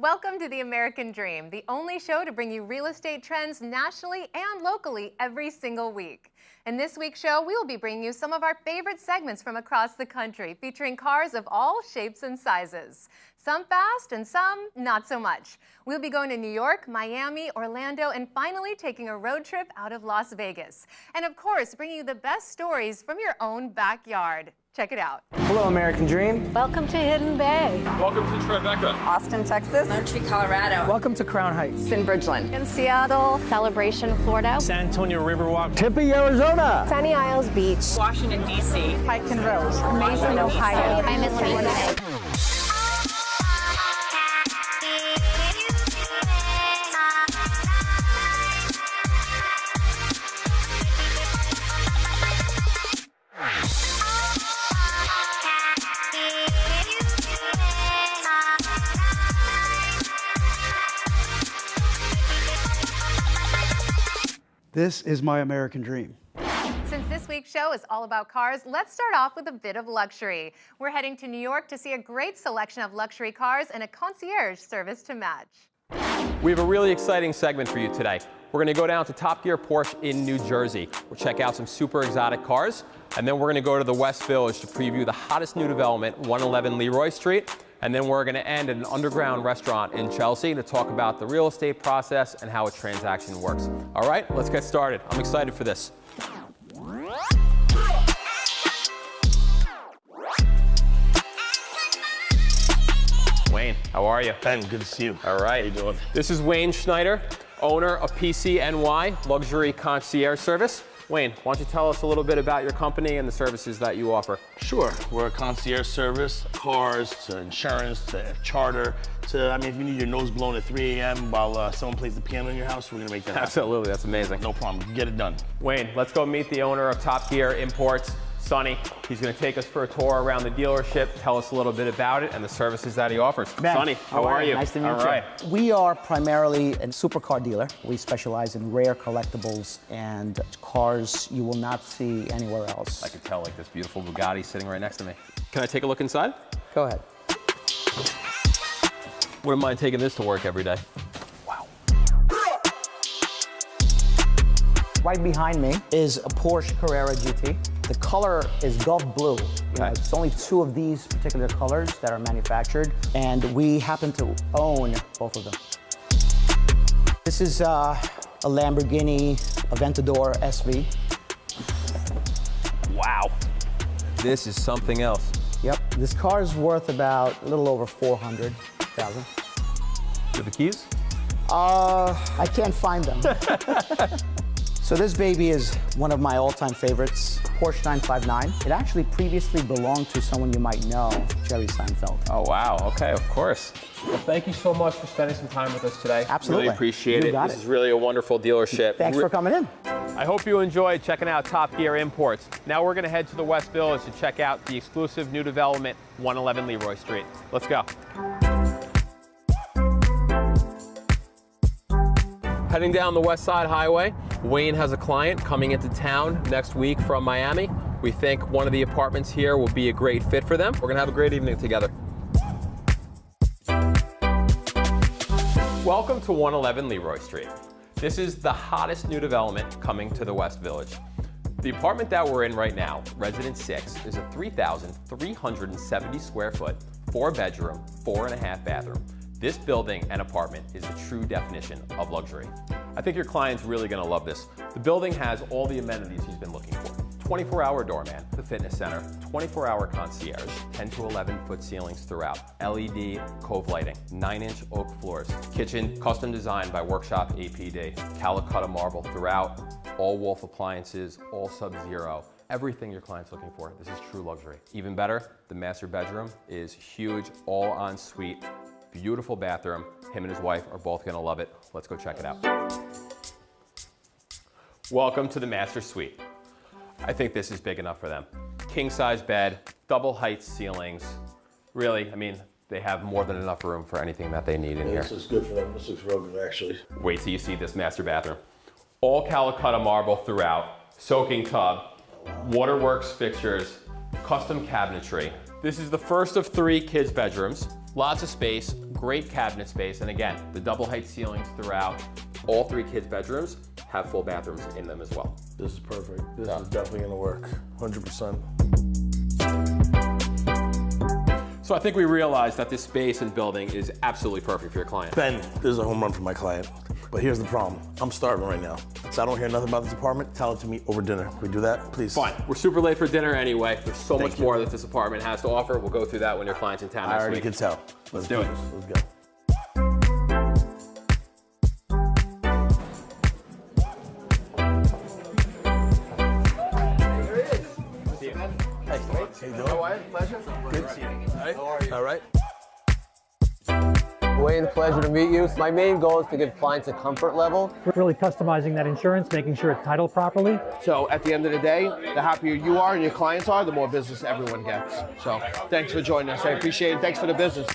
Welcome to The American Dream, the only show to bring you real estate trends nationally and locally every single week. In this week's show, we will be bringing you some of our favorite segments from across the country, featuring cars of all shapes and sizes. Some fast and some not so much. We'll be going to New York, Miami, Orlando, and finally taking a road trip out of Las Vegas. And of course, bringing you the best stories from your own backyard. Check it out. Hello, American Dream. Welcome to Hidden Bay. Welcome to Tribeca. Austin, Texas. Montreal, Colorado. Welcome to Crown Heights. In Bridgeland. In Seattle. Celebration, Florida. San Antonio Riverwalk. Tempe, Arizona. Sunny Isles Beach. Washington, D.C. Pike and Rose. Mason, Ohio. I'm in Winnipeg. This is my American dream. Since this week's show is all about cars, let's start off with a bit of luxury. We're heading to New York to see a great selection of luxury cars and a concierge service to match. We have a really exciting segment for you today. We're going to go down to Top Gear Porsche in New Jersey. We'll check out some super exotic cars, and then we're going to go to the West Village to preview the hottest new development, 111 Leroy Street. And then we're going to end at an underground restaurant in Chelsea to talk about the real estate process and how a transaction works. All right, let's get started. I'm excited for this. Wayne, how are you? Ben, good to see you. All right. How you doing? This is Wayne Schneider, owner of PCNY Luxury Concierge Service. Wayne, why don't you tell us a little bit about your company and the services that you offer? Sure. We're a concierge service, cars, to insurance, to charter, to, if you need your nose blown at 3 a.m. while someone plays the piano in your house, we're going to make that happen. Absolutely, that's amazing. No problem. Get it done. Wayne, let's go meet the owner of Top Gear Imports, Sonny. He's going to take us for a tour around the dealership, tell us a little bit about it and the services that he offers. Ben, Sonny, how are you? Nice to meet you. All right. We are primarily a supercar dealer. We specialize in rare collectibles and cars you will not see anywhere else. I can tell, like this beautiful Bugatti sitting right next to me. Can I take a look inside? Go ahead. Wouldn't mind taking this to work every day. Wow. Right behind me is a Porsche Carrera GT. The color is Gulf Blue. It's only 2 of these particular colors that are manufactured, and we happen to own both of them. This is a Lamborghini Aventador SV. Wow. This is something else. Yep, this car is worth about a little over $400,000. You have the keys? I can't find them. So this baby is one of my all-time favorites, Porsche 959. It actually previously belonged to someone you might know, Jerry Seinfeld. Oh, wow. Okay, of course. Well, thank you so much for spending some time with us today. Absolutely. Really appreciate it. This is really a wonderful dealership. Thanks for coming in. I hope you enjoyed checking out Top Gear Imports. Now we're going to head to the West Village to check out the exclusive new development, 111 Leroy Street. Let's go. Heading down the West Side Highway, Wayne has a client coming into town next week from Miami. We think one of the apartments here will be a great fit for them. We're going to have a great evening together. Welcome to 111 Leroy Street. This is the hottest new development coming to the West Village. The apartment that we're in right now, Residence 6, is a 3,370 square foot, 4-bedroom, 4.5 bathroom. This building and apartment is the true definition of luxury. I think your client's really going to love this. The building has all the amenities he's been looking for. 24-hour doorman, the fitness center, 24-hour concierge, 10 to 11-foot ceilings throughout, LED cove lighting, 9-inch oak floors, kitchen custom designed by Workshop APD, Calcutta marble throughout, all Wolf appliances, all Sub-Zero. Everything your client's looking for. This is true luxury. Even better, the master bedroom is huge, all en suite. Beautiful bathroom. Him and his wife are both gonna love it. Let's go check it out. Welcome to the master suite. I think this is big enough for them. King size bed, double height ceilings. Really, they have more than enough room for anything that they need in here. This is good for them. This looks real good, actually. Wait till you see this master bathroom. All Calcutta marble throughout, soaking tub, waterworks fixtures, custom cabinetry. This is the first of 3 kids' bedrooms. Lots of space, great cabinet space, and again, the double height ceilings throughout. All 3 kids' bedrooms have full bathrooms in them as well. This is perfect. This is definitely gonna work, 100%. So I think we realized that this space and building is absolutely perfect for your client. Ben, this is a home run for my client. But here's the problem. I'm starving right now. So I don't hear nothing about this apartment. Tell it to me over dinner. Can we do that, please? Fine. We're super late for dinner anyway. There's so Thank much you. more that this apartment has to offer. We'll go through that when your client's in town I next already week. can tell. Let's do it. this. Let's go. How you doing? Pleasure. Good to see you. All right. All right. Wayne, pleasure to meet you. My main goal is to give clients a comfort level. We're really customizing that insurance, making sure it's titled properly. So at the end of the day, the happier you are and your clients are, the more business everyone gets. So thanks for joining us. I appreciate it. Thanks for the business.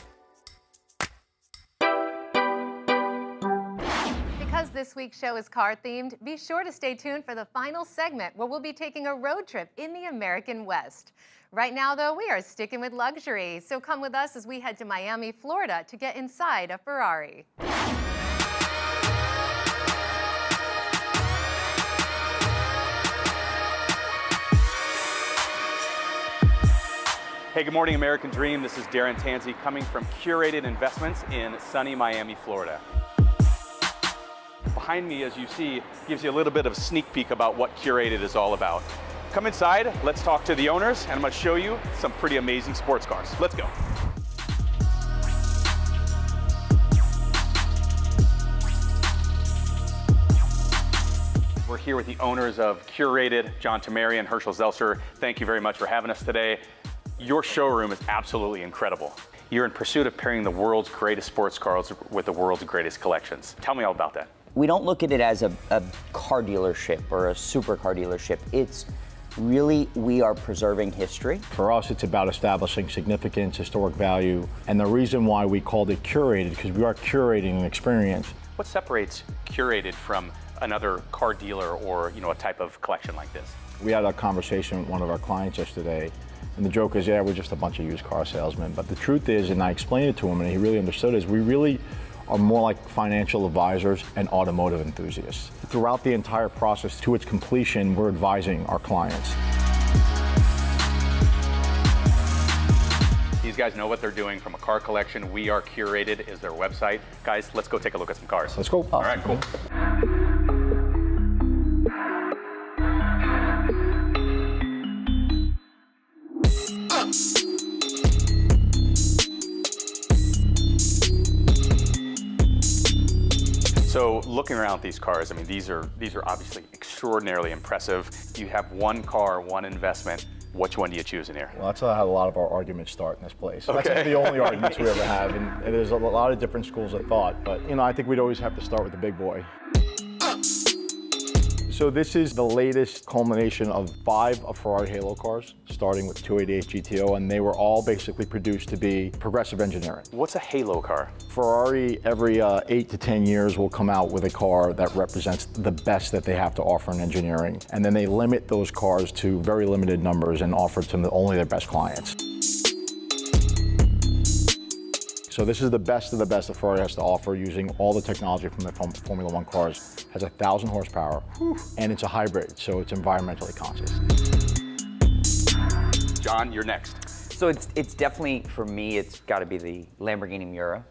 Because this week's show is car themed, be sure to stay tuned for the final segment where we'll be taking a road trip in the American West. Right now, though, we are sticking with luxury, so come with us as we head to Miami, Florida to get inside a Ferrari. Hey, good morning, American Dream. This is Darin Tansey coming from Curated Investments in sunny Miami, Florida. Behind me, as you see, gives you a little bit of a sneak peek about what Curated is all about. Come inside, let's talk to the owners, and I'm going to show you some pretty amazing sports cars. Let's go. We're here with the owners of Curated, John Temperian, Hershel Zelcer. Thank you very much for having us today. Your showroom is absolutely incredible. You're in pursuit of pairing the world's greatest sports cars with the world's greatest collections. Tell me all about that. We don't look at it as a car dealership or a supercar dealership. It's really, we are preserving history. For us, it's about establishing significance, historic value, and the reason why we called it Curated, because we are curating an experience. What separates Curated from another car dealer or a type of collection like this? We had a conversation with one of our clients yesterday, and the joke is, yeah, we're just a bunch of used car salesmen. But the truth is, and I explained it to him, and he really understood, is we really are more like financial advisors and automotive enthusiasts. Throughout the entire process to its completion, we're advising our clients. These guys know what they're doing from a car collection. We Are Curated is their website. Guys, let's go take a look at some cars. Let's go. All right, cool. So looking around at these cars, I mean, these are obviously extraordinarily impressive. You have one car, one investment. Which one do you choose in here? Well, that's how a lot of our arguments start in this place. Okay. That's the only arguments we ever have, and there's a lot of different schools of thought, but I think we'd always have to start with the big boy. So this is the latest culmination of 5 of Ferrari Halo cars, starting with 288 GTO, and they were all basically produced to be progressive engineering. What's a Halo car? Ferrari, every 8 to 10 years, will come out with a car that represents the best that they have to offer in engineering. And then they limit those cars to very limited numbers and offer to only their best clients. So this is the best of the best that Ferrari has to offer, using all the technology from the Formula One cars. Has 1,000 horsepower, and it's a hybrid, so it's environmentally conscious. John, you're next. So it's definitely, for me, it's got to be the Lamborghini Miura.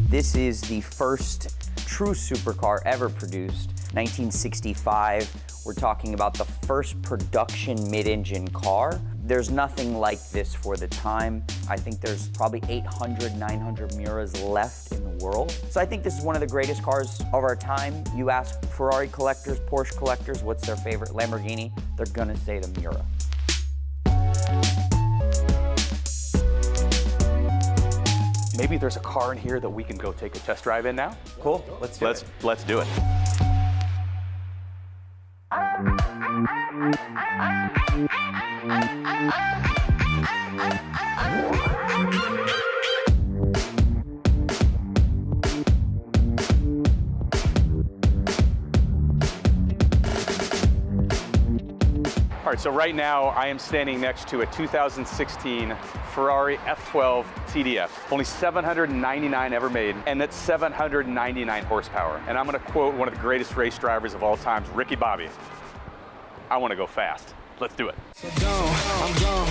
This is the first true supercar ever produced, 1965. We're talking about the first production mid-engine car. There's nothing like this for the time. I think there's probably 800, 900 Miuras left in the world. So I think this is one of the greatest cars of our time. You ask Ferrari collectors, Porsche collectors, what's their favorite Lamborghini? They're gonna say the Miura. Maybe there's a car in here that we can go take a test drive in now? Cool, let's do it. Let's do it. All right, so right now I am standing next to a 2016 Ferrari F12 TDF. Only 799 ever made, and that's 799 horsepower. And I'm gonna quote one of the greatest race drivers of all time, Ricky Bobby. I wanna go fast. Let's do it. So I'm gone,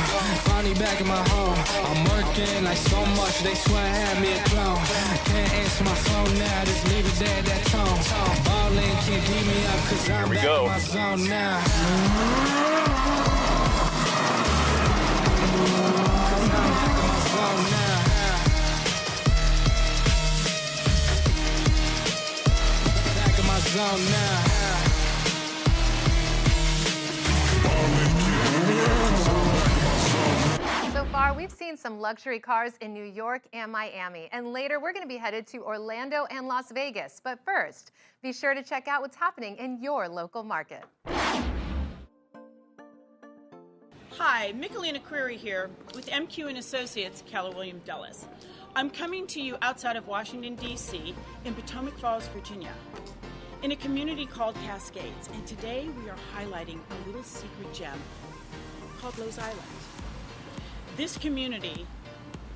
finally back in my home. I'm working like so much, they swear I had me a clone. Can't answer my phone now, just leave it there, that tone. Ballin' can't beat me up, cause I'm back in my zone now. Cause I'm back in my zone now. Back in my zone now. So far, we've seen some luxury cars in New York and Miami, and later we're going to be headed to Orlando and Las Vegas. But first, be sure to check out what's happening in your local market. Hi, Michelina Queri here with MQ & Associates, Keller Williams Dulles. I'm coming to you outside of Washington, D.C. in Potomac Falls, Virginia, in a community called Cascades. And today we are highlighting a little secret gem called Rose Island. This community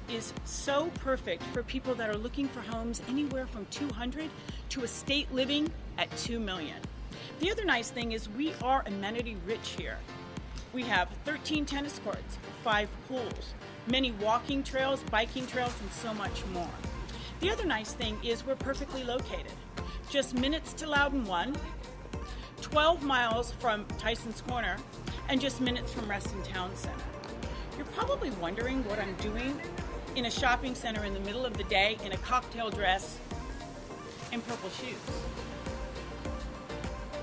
is so perfect for people that are looking for homes anywhere from $200,000 to estate living at $2 million. The other nice thing is we are amenity rich here. We have 13 tennis courts, 5 pools, many walking trails, biking trails, and so much more. The other nice thing is we're perfectly located. Just minutes to Loudon 1, 12 miles from Tyson's Corner, and just minutes from Reston Town Center. You're probably wondering what I'm doing in a shopping center in the middle of the day in a cocktail dress and purple shoes.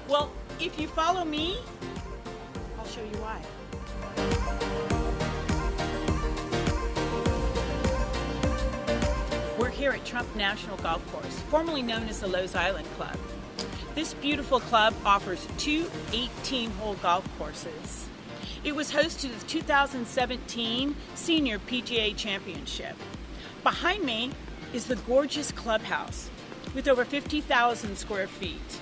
Well, if you follow me, I'll show you why. We're here at Trump National Golf Course, formerly known as the Rose Island Club. This beautiful club offers 2 18-hole golf courses. It was host to the 2017 Senior PGA Championship. Behind me is the gorgeous clubhouse with over 50,000 square feet.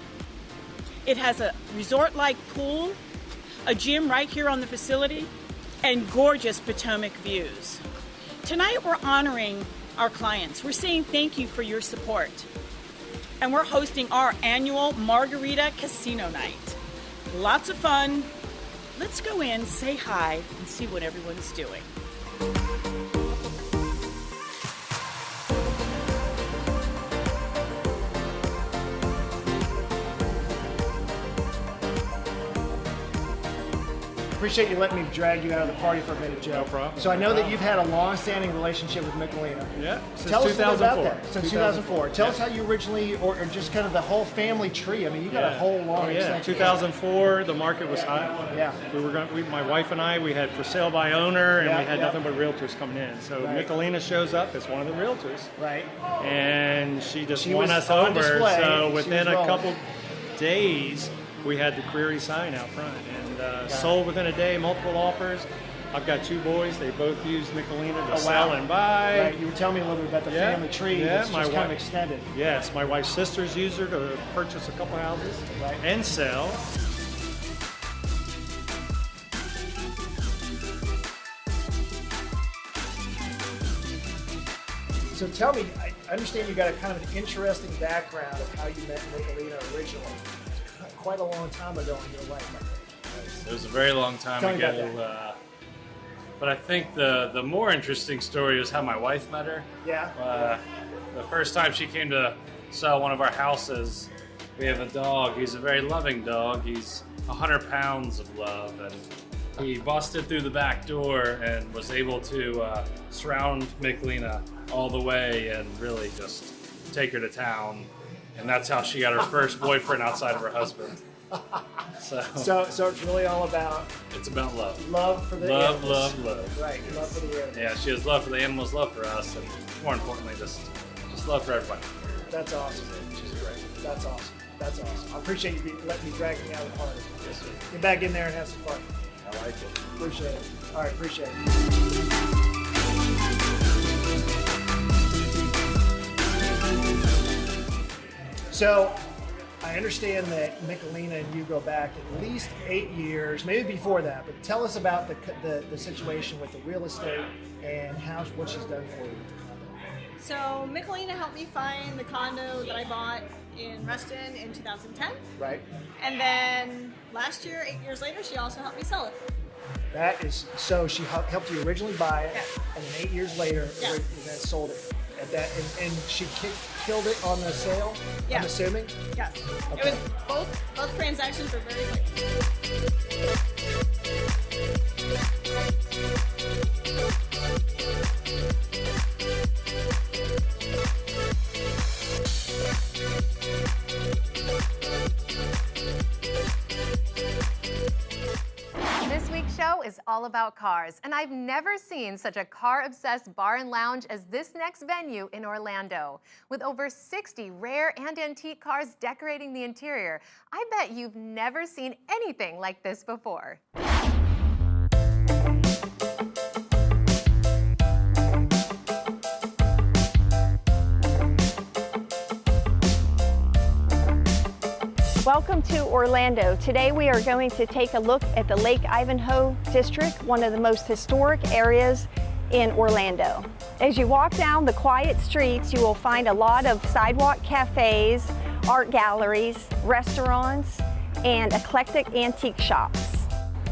It has a resort-like pool, a gym right here on the facility, and gorgeous Potomac views. Tonight we're honoring our clients. We're saying thank you for your support. And we're hosting our annual Margarita Casino Night. Lots of fun. Let's go in, say hi, and see what everyone's doing. Appreciate you letting me drag you out of the party for a minute, Joe. No problem. So I know that you've had a long-standing relationship with Michelina. Yeah, since Tell us a little 2004. about that. Since 2004. Tell us how you originally, or just kind of the whole family tree. I mean, you got a whole long extension. 2004, the market was hot. Yeah. My wife and I, we had for sale by owner, and we had nothing but realtors coming in. So Michelina shows up as one of the realtors. Right. And she just won us over. Display. So within a couple days, we had the Queri sign out front, and sold within a day, multiple offers. I've got 2 boys. They both use Michelina to sell and buy. Right. You were telling me a little bit about the family tree that's just kind of extended. Yes, my wife's sisters use her to purchase a couple houses and sell. So tell me, I understand you got a kind of an interesting background of how you met Michelina originally. Quite a long time ago in your life, I think. It was a very long time ago. But I think the more interesting story is how my wife met her. Yeah. The first time she came to sell one of our houses, we have a dog. He's a very loving dog. He's 100 pounds of love, and he busted through the back door and was able to surround Michelina all the way and really just take her to town. And that's how she got her first boyfriend outside of her husband. So it's really all about... It's about love. Love for the animals. Love. Right, love for the animals. Yeah, she has love for the animals, love for us, and more importantly, just love for everybody. That's awesome. She's great. That's awesome. That's awesome. I appreciate you letting me drag me out of the party. Yes, sir. Get back in there and have some fun. I like it. Appreciate it. All right, appreciate it. So, I understand that Michelina and you go back at least 8 years, maybe before that, but tell us about the situation with the real estate and what she's done for you with the condo. So Michelina helped me find the condo that I bought in Reston in 2010. Right. And then last year, 8 years later, she also helped me sell it. That is, so she helped you originally buy it, and then 8 years later, Yes. you then sold it. At that, and she killed it on the sale, Yeah. I'm assuming? Yes. Okay. It was both transactions were very quick. This week's show is all about cars, and I've never seen such a car-obsessed bar and lounge as this next venue in Orlando. With over 60 rare and antique cars decorating the interior, I bet you've never seen anything like this before. Welcome to Orlando. Today we are going to take a look at the Lake Ivanhoe District, one of the most historic areas in Orlando. As you walk down the quiet streets, you will find a lot of sidewalk cafes, art galleries, restaurants, and eclectic antique shops.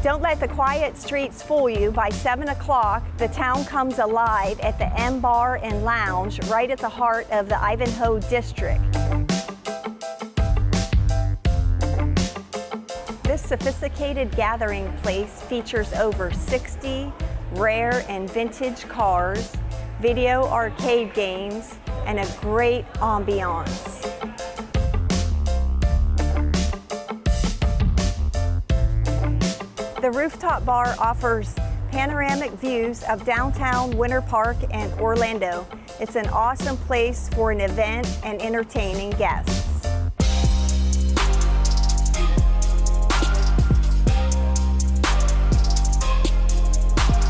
Don't let the quiet streets fool you. By 7 o'clock, the town comes alive at the M Bar and Lounge right at the heart of the Ivanhoe District. This sophisticated gathering place features over 60 rare and vintage cars, video arcade games, and a great ambiance. The rooftop bar offers panoramic views of downtown Winter Park and Orlando. It's an awesome place for an event and entertaining guests.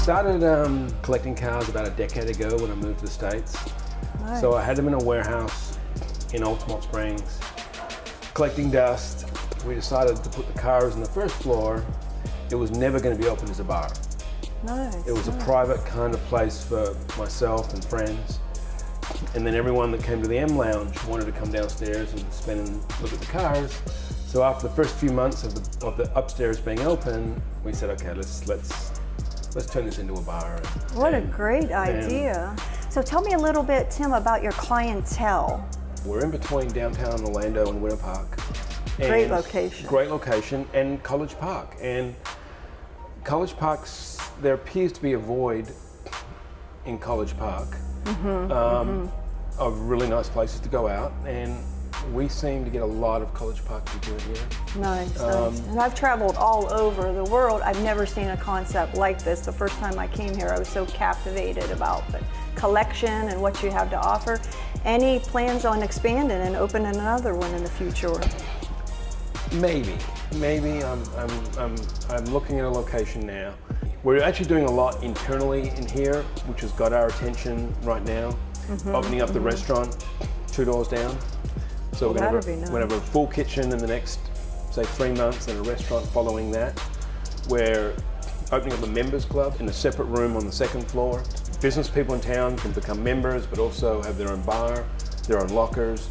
Started collecting cars about a decade ago when I moved to the States. Nice. So I had them in a warehouse in Altamont Springs, collecting dust. We decided to put the cars on the first floor. It was never going to be open as a bar. Nice. It was a private kind of place for myself and friends. And then everyone that came to the M Lounge wanted to come downstairs and spend and look at the cars. So after the first few months of the upstairs being open, we said, okay, let's turn this into a bar. What a great idea. So tell me a little bit, Tim, about your clientele. We're in between downtown Orlando and Winter Park. Great location. Great location, and College Park. And College Park's, there appears to be a void in College Park of really nice places to go out. And we seem to get a lot of College Park people in here. Nice, nice. And I've traveled all over the world. I've never seen a concept like this. The first time I came here, I was so captivated about the collection and what you have to offer. Any plans on expanding and opening another one in the future? Maybe. I'm looking at a location now. We're actually doing a lot internally in here, which has got our attention right now. Opening up the restaurant 2 doors down. So we're going to have a full kitchen in the next, say, 3 months, and a restaurant following that. We're opening up a members club in a separate room on the second floor. Business people in town can become members, but also have their own bar, their own lockers.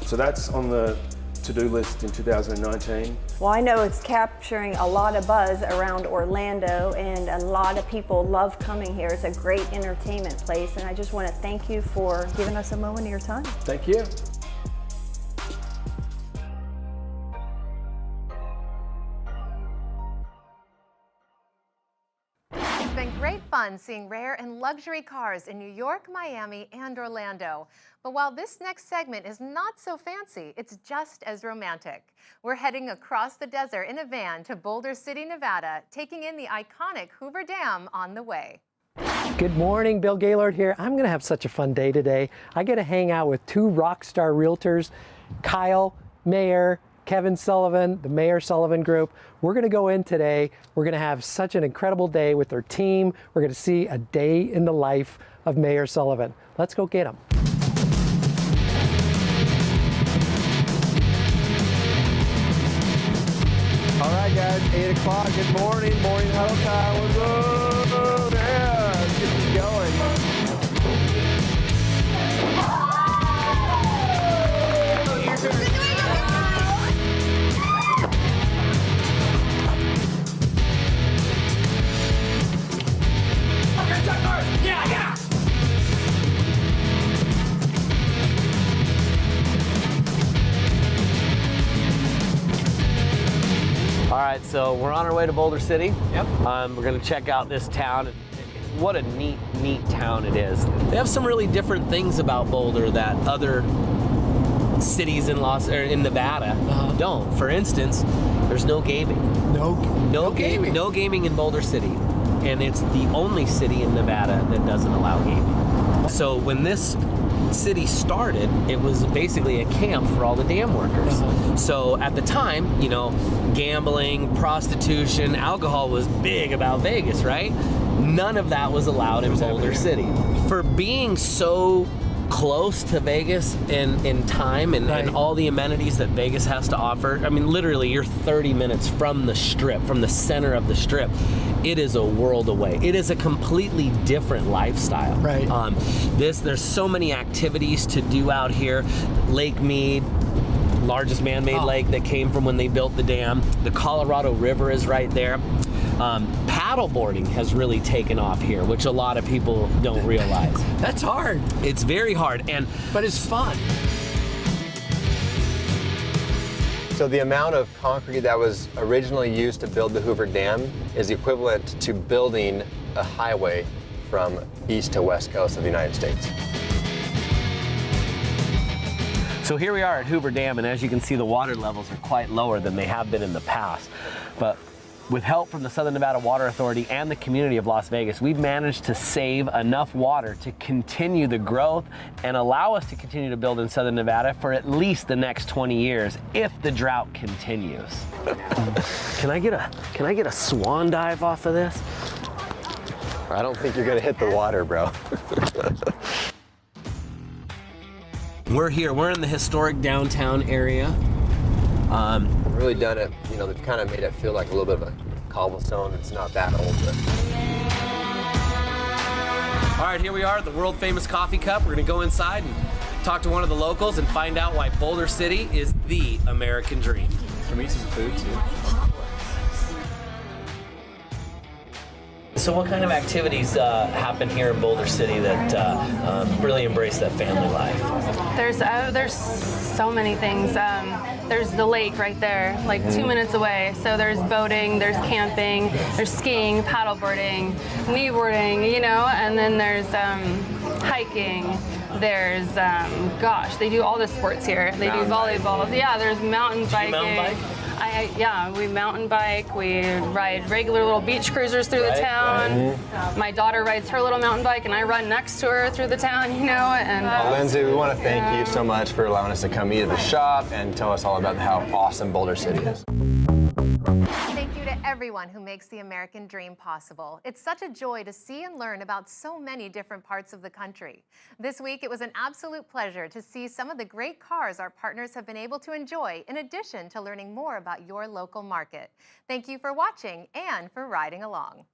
So that's on the to-do list in 2019. Well, I know it's capturing a lot of buzz around Orlando, and a lot of people love coming here. It's a great entertainment place, and I just want to thank you for giving us a moment of your time. Thank you. It's been great fun seeing rare and luxury cars in New York, Miami, and Orlando. But while this next segment is not so fancy, it's just as romantic. We're heading across the desert in a van to Boulder City, Nevada, taking in the iconic Hoover Dam on the way. Good morning, Bill Gaylord here. I'm gonna have such a fun day today. I get to hang out with 2 rock star realtors, Kyle, Mayer, Kevin Sullivan, the Mayer Sullivan Group. We're gonna go in today. We're gonna have such an incredible day with their team. We're gonna see a day in the life of Mayer Sullivan. Let's go get them. 8 o'clock. Good morning. Morning huddle time. What's up? Yeah, let's get this going. Yeah, yeah. All right, so we're on our way to Boulder City. Yep. We're gonna check out this town. What a neat town it is. They have some really different things about Boulder that other cities in Nevada don't. For instance, there's no gaming. No gaming. No gaming in Boulder City, and it's the only city in Nevada that doesn't allow gaming. So when this city started, it was basically a camp for all the dam workers. So at the time, you know, gambling, prostitution, alcohol was big about Vegas, right? None of that was allowed in Boulder City. For being so close to Vegas in time and all the amenities that Vegas has to offer, I mean, literally you're 30 minutes from the strip, from the center of the strip. It is a world away. It is a completely different lifestyle. Right. There's so many activities to do out here. Lake Mead, largest man-made lake that came from when they built the dam. The Colorado River is right there. Paddleboarding has really taken off here, which a lot of people don't realize. That's hard. It's very hard, but it's fun. So the amount of concrete that was originally used to build the Hoover Dam is equivalent to building a highway from east to west coast of the United States. So here we are at Hoover Dam, and as you can see, the water levels are quite lower than they have been in the past. But with help from the Southern Nevada Water Authority and the community of Las Vegas, we've managed to save enough water to continue the growth and allow us to continue to build in Southern Nevada for at least the next 20 years if the drought continues. Can I get a swan dive off of this? I don't think you're gonna hit the water, bro. We're here, we're in the historic downtown area. Really done it, you know, they've kind of made it feel like a little bit of a cobblestone. It's not that old, but. All right, here we are at the world famous coffee cup. We're gonna go inside and talk to one of the locals and find out why Boulder City is the American dream. Can we eat some food too? So what kind of activities happen here in Boulder City that really embrace that family life? There's so many things. There's the lake right there, like 2 minutes away. So there's boating, there's camping, there's skiing, paddleboarding, kneeboarding, you know, and then there's hiking. There's, gosh, they do all the sports here. They do volleyball. Yeah, there's mountain biking. Mountain bike? Yeah, we mountain bike, we ride regular little beach cruisers through the town. My daughter rides her little mountain bike and I run next to her through the town, you know. And Well, Lindsay, we want to thank you so much for allowing us to come eat at the shop and tell us all about how awesome Boulder City is. Thank you to everyone who makes the American dream possible. It's such a joy to see and learn about so many different parts of the country. This week, it was an absolute pleasure to see some of the great cars our partners have been able to enjoy, in addition to learning more about your local market. Thank you for watching and for riding along.